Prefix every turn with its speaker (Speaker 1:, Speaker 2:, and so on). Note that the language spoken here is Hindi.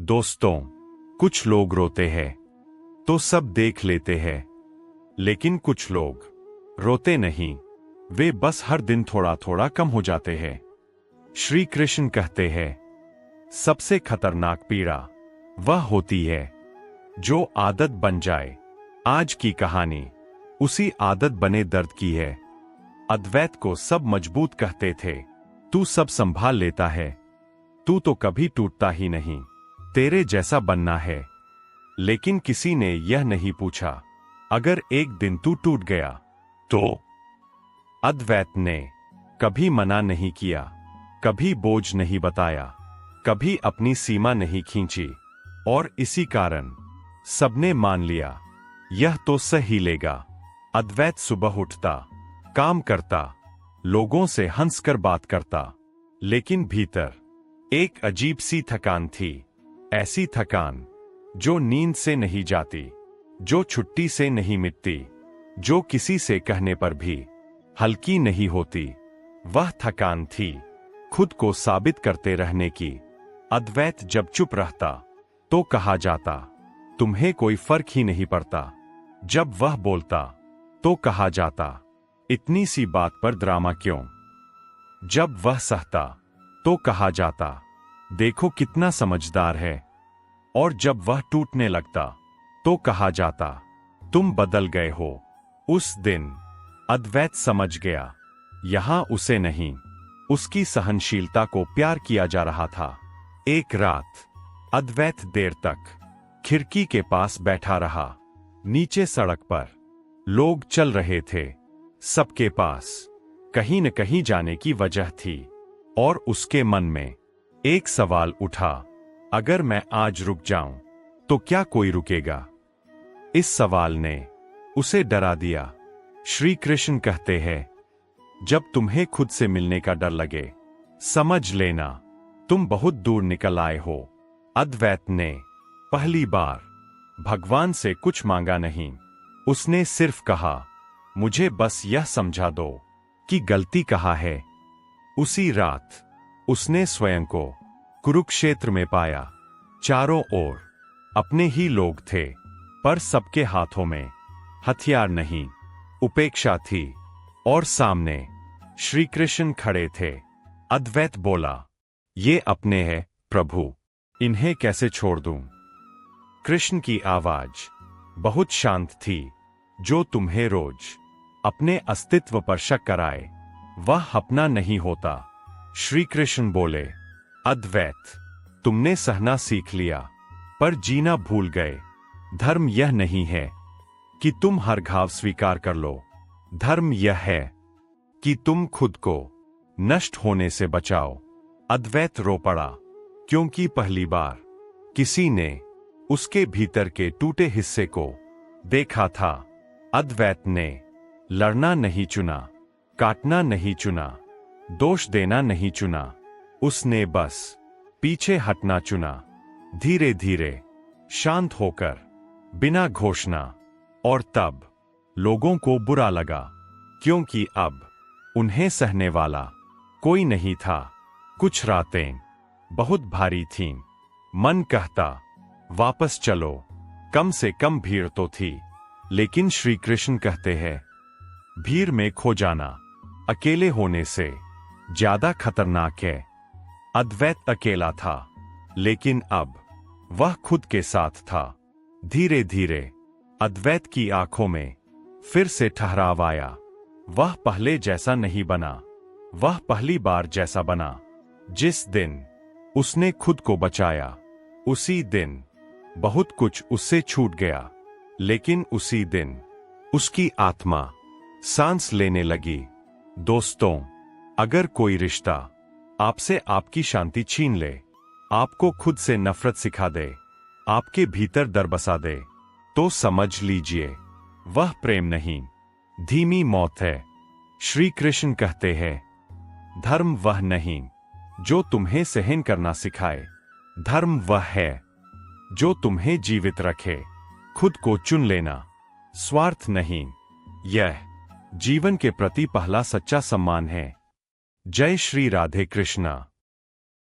Speaker 1: दोस्तों, कुछ लोग रोते हैं तो सब देख लेते हैं, लेकिन कुछ लोग रोते नहीं, वे बस हर दिन थोड़ा थोड़ा कम हो जाते हैं। श्री कृष्ण कहते हैं, सबसे खतरनाक पीड़ा वह होती है जो आदत बन जाए। आज की कहानी उसी आदत बने दर्द की है। अद्वैत को सब मजबूत कहते थे, तू सब संभाल लेता है, तू तो कभी टूटता ही नहीं, तेरे जैसा बनना है। लेकिन किसी ने यह नहीं पूछा, अगर एक दिन तू टूट गया तो? अद्वैत ने कभी मना नहीं किया, कभी बोझ नहीं बताया, कभी अपनी सीमा नहीं खींची, और इसी कारण सबने मान लिया, यह तो सही लेगा। अद्वैत सुबह उठता, काम करता, लोगों से हंसकर बात करता, लेकिन भीतर एक अजीब सी थकान थी। ऐसी थकान जो नींद से नहीं जाती, जो छुट्टी से नहीं मिटती, जो किसी से कहने पर भी हल्की नहीं होती। वह थकान थी खुद को साबित करते रहने की। अद्वैत जब चुप रहता तो कहा जाता, तुम्हें कोई फर्क ही नहीं पड़ता। जब वह बोलता तो कहा जाता, इतनी सी बात पर ड्रामा क्यों? जब वह सहता तो कहा जाता, देखो कितना समझदार है। और जब वह टूटने लगता तो कहा जाता, तुम बदल गए हो। उस दिन अद्वैत समझ गया, यहां उसे नहीं, उसकी सहनशीलता को प्यार किया जा रहा था। एक रात अद्वैत देर तक खिड़की के पास बैठा रहा। नीचे सड़क पर लोग चल रहे थे, सबके पास कहीं न कहीं जाने की वजह थी, और उसके मन में एक सवाल उठा, अगर मैं आज रुक जाऊं तो क्या कोई रुकेगा? इस सवाल ने उसे डरा दिया। श्री कृष्ण कहते हैं, जब तुम्हें खुद से मिलने का डर लगे, समझ लेना तुम बहुत दूर निकल आए हो। अद्वैत ने पहली बार भगवान से कुछ मांगा नहीं, उसने सिर्फ कहा, मुझे बस यह समझा दो कि गलती कहाँ है। उसी रात उसने स्वयं को कुरुक्षेत्र में पाया। चारों ओर अपने ही लोग थे, पर सबके हाथों में हथियार नहीं, उपेक्षा थी, और सामने श्री कृष्ण खड़े थे। अद्वैत बोला, ये अपने हैं प्रभु, इन्हें कैसे छोड़ दूं? कृष्ण की आवाज बहुत शांत थी, जो तुम्हें रोज अपने अस्तित्व पर शक कराए, वह अपना नहीं होता। श्री कृष्ण बोले, अद्वैत, तुमने सहना सीख लिया, पर जीना भूल गए। धर्म यह नहीं है कि तुम हर घाव स्वीकार कर लो, धर्म यह है कि तुम खुद को नष्ट होने से बचाओ। अद्वैत रो पड़ा, क्योंकि पहली बार किसी ने उसके भीतर के टूटे हिस्से को देखा था। अद्वैत ने लड़ना नहीं चुना, काटना नहीं चुना, दोष देना नहीं चुना, उसने बस पीछे हटना चुना। धीरे धीरे, शांत होकर, बिना घोषणा। और तब लोगों को बुरा लगा, क्योंकि अब उन्हें सहने वाला कोई नहीं था। कुछ रातें बहुत भारी थीं। मन कहता, वापस चलो, कम से कम भीड़ तो थी। लेकिन श्री कृष्ण कहते हैं, भीड़ में खो जाना अकेले होने से ज्यादा खतरनाक है। अद्वैत अकेला था, लेकिन अब वह खुद के साथ था। धीरे धीरे अद्वैत की आंखों में फिर से ठहराव आया। वह पहले जैसा नहीं बना, वह पहली बार जैसा बना। जिस दिन उसने खुद को बचाया, उसी दिन बहुत कुछ उससे छूट गया। लेकिन उसी दिन उसकी आत्मा सांस लेने लगी। दोस्तों, अगर कोई रिश्ता आपसे आपकी शांति छीन ले, आपको खुद से नफरत सिखा दे, आपके भीतर डर बसा दे, तो समझ लीजिए वह प्रेम नहीं, धीमी मौत है। श्री कृष्ण कहते हैं, धर्म वह नहीं जो तुम्हें सहन करना सिखाए, धर्म वह है जो तुम्हें जीवित रखे। खुद को चुन लेना, स्वार्थ नहीं, यह जीवन के प्रति पहला सच्चा सम्मान है। जय श्री राधे कृष्णा।